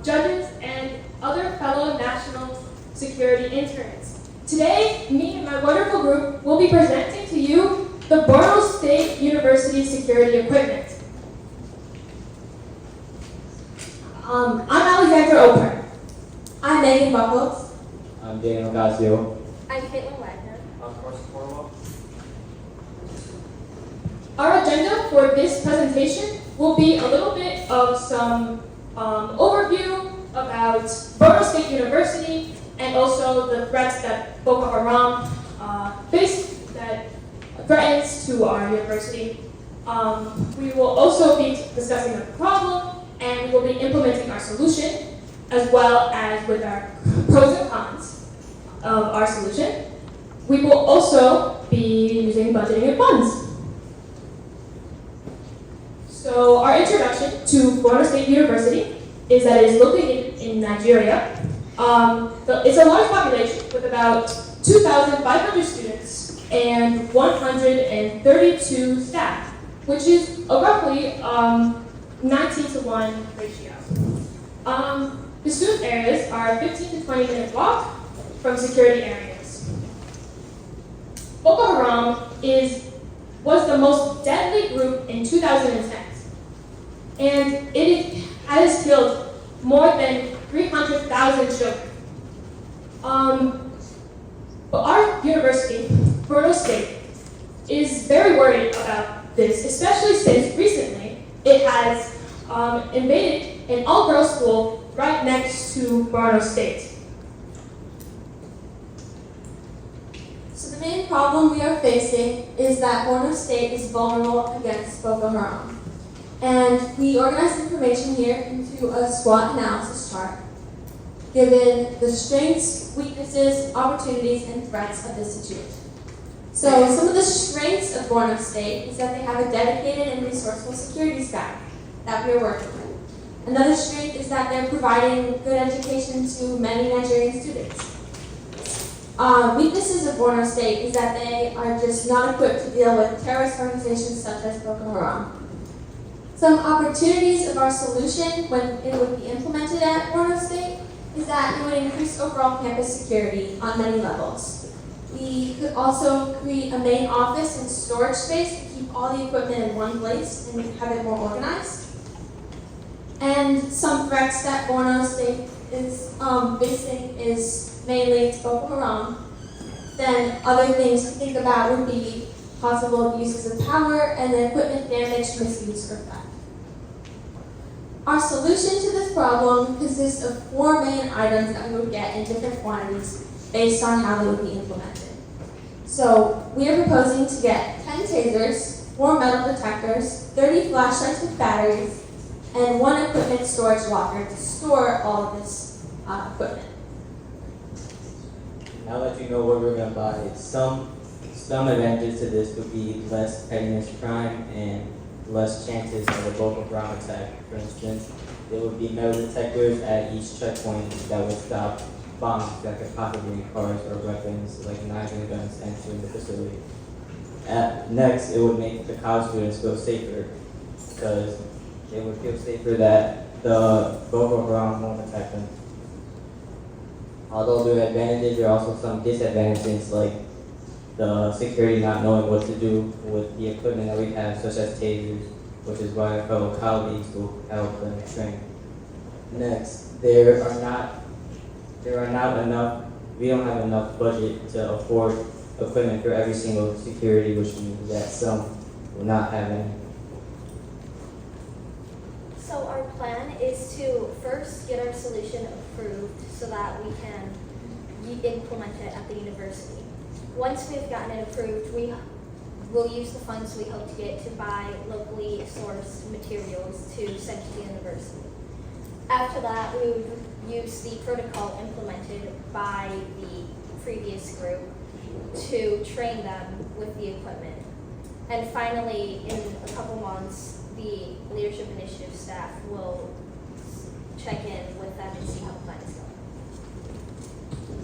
judges, and other fellow national security interns. Today, me and my wonderful group will be presenting to you the Borno State University security equipment. I'm Alexandra Oper. I'm Megan Buckles. I'm Daniel Ocasio. I'm Caitlin Wagner. I'm Carson Cornwell. Our agenda for this presentation will be a little bit of some overview about Borno State University and also the threats that Boko Haram face that threatens to our university. We will also be discussing the problem, and we will be implementing our solution, as well as with our pros and cons of our solution. We will also be using budgeting and funds. So our introduction to Borno State University is that it is located in Nigeria. It's a large population with about 2,500 students and 132 staff, which is a roughly 19-to-1 ratio. The student areas are a 15 to 20 minute walk from security areas. Boko Haram was the most deadly group in 2010, and it has killed more than 300,000 children. But our university, Borno State, is very worried about this, especially since recently it has invaded an all-girls school right next to Borno State. So the main problem we are facing is that Borno State is vulnerable against Boko Haram. And we organized information here into a SWOT analysis chart, given the strengths, weaknesses, opportunities, and threats of this situation. So some of the strengths of Borno State is that they have a dedicated and resourceful security staff that we are working with. Another strength is that they're providing good education to many Nigerian students. Weaknesses of Borno State is that they are just not equipped to deal with terrorist organizations such as Boko Haram. Some opportunities of our solution when it would be implemented at Borno State is that it would increase overall campus security on many levels. We could also create a main office and storage space to keep all the equipment in one place and have it more organized. And some threats that Borno State is facing is mainly Boko Haram. Then other things to think about would be possible abuses of power and equipment damage, misuse, or theft. Our solution to this problem consists of 4 main items that we would get in different quantities based on how they would be implemented. So we are proposing to get 10 tasers, 4 metal detectors, 30 flashlights with batteries, and 1 equipment storage locker to store all of this equipment. Now that you know what we're gonna buy, some advantages to this would be less pettiness crime and less chances of a Boko Haram attack. For instance, there would be metal detectors at each checkpoint that would stop bombs that could possibly be cars or weapons like knives and guns entering the facility. Next, it would make the college students feel safer because they would feel safer that the Boko Haram won't attack them. Although there are advantages, there are also some disadvantages like the security not knowing what to do with the equipment that we have, such as tasers, which is why our fellow colleagues will help them train. Next, we don't have enough budget to afford equipment for every single security, which means that some will not have any. So our plan is to first get our solution approved so that we can implement it at the university. Once we've gotten it approved, we will use the funds we hope to get to buy locally sourced materials to send to the university. After that, we would use the protocol implemented by the previous group to train them with the equipment. And finally, in a couple months, the Leadership Initiative staff will check in with them and see how the plan is going.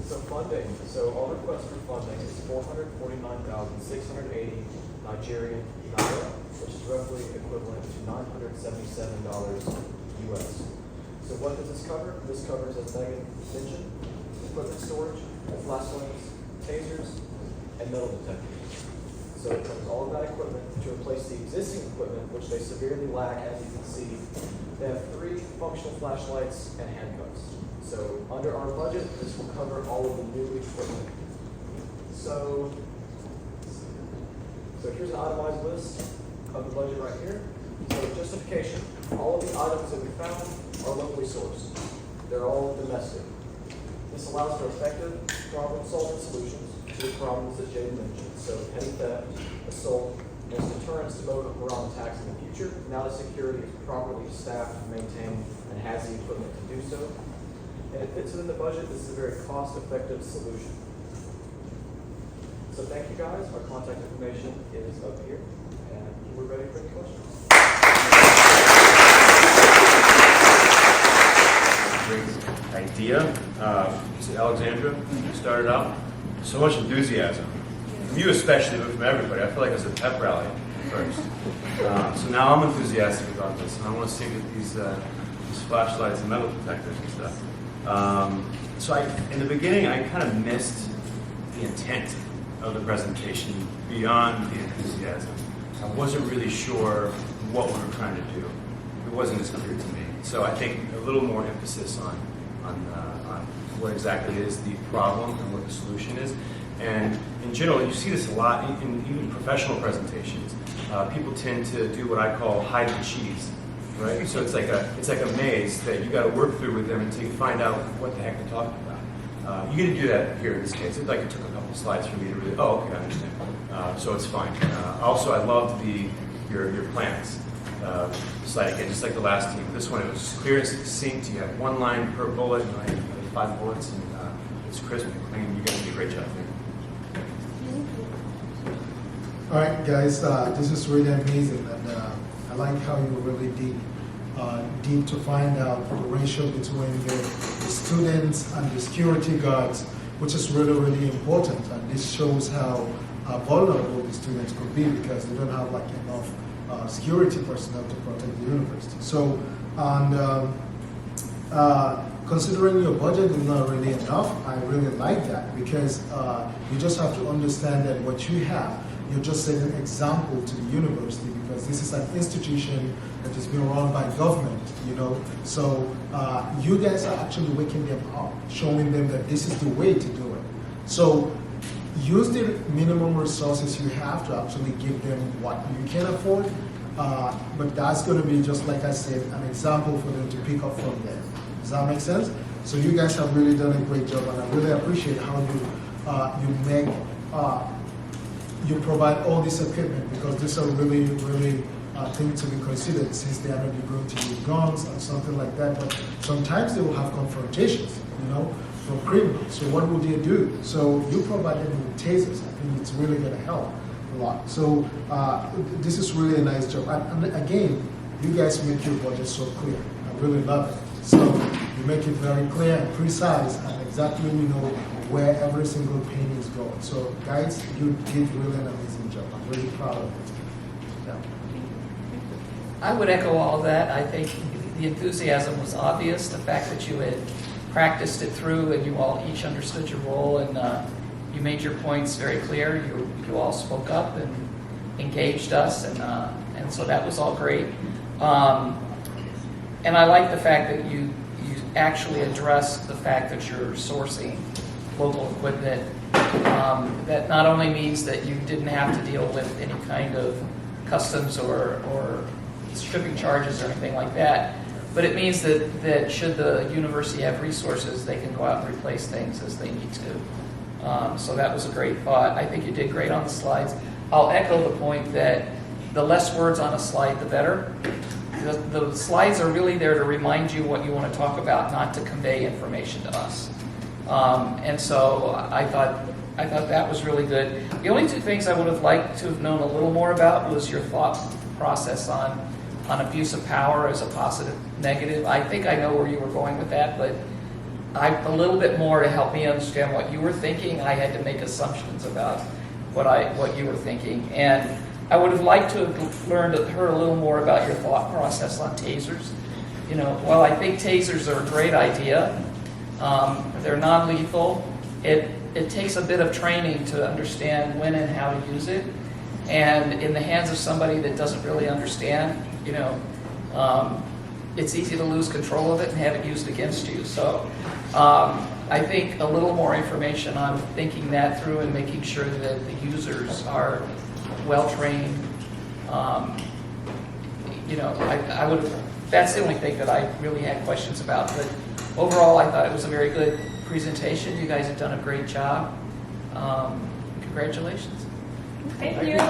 So funding. So our request for funding is 449,680 Nigerian naira, which is roughly equivalent to $977 US. So what does this cover? This covers, as Megan mentioned, equipment storage, flashlights, tasers, and metal detectors. So it covers all of that equipment to replace the existing equipment, which they severely lack, as you can see. They have 3 functional flashlights and handcuffs. So under our budget, this will cover all of the new equipment. So here's an itemized list of the budget right here. So justification, all of the items that we found are locally sourced. They're all domestic. This allows for effective problem-solving solutions to the problems that Jay mentioned. So petty theft, assault, and as deterrence to Boko Haram attacks in the future. Now that security is properly staffed, maintained, and has the equipment to do so. And it fits within the budget. This is a very cost-effective solution. So thank you guys. Our contact information is up here, and we're ready for any questions. Great idea. So Alexandra, you started out. So much enthusiasm. From you especially, but from everybody. I feel like it was a pep rally first. So now I'm enthusiastic about this, and I want to see these flashlights and metal detectors and stuff. So in the beginning, I kind of missed the intent of the presentation beyond the enthusiasm. I wasn't really sure what we were trying to do. It wasn't as clear to me. So I think a little more emphasis on what exactly is the problem and what the solution is. And in general, you see this a lot in even professional presentations. People tend to do what I call hide the cheese, right? So it's like a maze that you got to work through with them until you find out what the heck they're talking about. You get to do that here in this case. It's like it took a couple slides for me to really. Oh, okay, I understand. So it's fine. Also, I loved your plans. Slide again, just like the last team. This one, it was clear and succinct. You have 1 line per bullet. You have 5 bullets, and it's crisp and clean. You guys did a great job there. All right, guys, this is really amazing, and I like how you really dig deep to find out the ratio between the students and the security guards, which is really, really important. And this shows how vulnerable the students could be because they don't have like enough security personnel to protect the university. So, and considering your budget is not really enough, I really like that because you just have to understand that what you have, you're just setting an example to the university because this is an institution that is being run by government, you know. So you guys are actually waking them up, showing them that this is the way to do it. So use the minimum resources you have to actually give them what you can afford. But that's going to be, just like I said, an example for them to pick up from there. Does that make sense? So you guys have really done a great job, and I really appreciate how you provide all this equipment because these are really, really things to be considered since they are not going to use guns and something like that. But sometimes they will have confrontations, you know, from criminals. So what would they do? So you provide them with tasers. I think it's really going to help a lot. So this is really a nice job. And again, you guys make your budget so clear. I really love it. So you make it very clear and precise, and exactly we know where every single penny is going. So guys, you did really an amazing job. I'm really proud of it. Yeah. I would echo all that. I think the enthusiasm was obvious. The fact that you had practiced it through and you all each understood your role and you made your points very clear. You all spoke up and engaged us, and so that was all great. And I like the fact that you actually addressed the fact that you're sourcing local equipment. That not only means that you didn't have to deal with any kind of customs or shipping charges or anything like that, but it means that should the university have resources, they can go out and replace things as they need to. So that was a great thought. I think you did great on the slides. I'll echo the point that the less words on a slide, the better. The slides are really there to remind you what you want to talk about, not to convey information to us. And so I thought that was really good. The only 2 things I would have liked to have known a little more about was your thought process on abuse of power as a positive, negative. I think I know where you were going with that, but a little bit more to help me understand what you were thinking. I had to make assumptions about what you were thinking. And I would have liked to have heard a little more about your thought process on tasers. while I think tasers are a great idea, they're non-lethal. It takes a bit of training to understand when and how to use it. And in the hands of somebody that doesn't really understand, it's easy to lose control of it and have it used against you. So I think a little more information on thinking that through and making sure that the users are well trained. I would. That's the only thing that I really had questions about. But overall, I thought it was a very good presentation. You guys have done a great job. Congratulations. Thank you.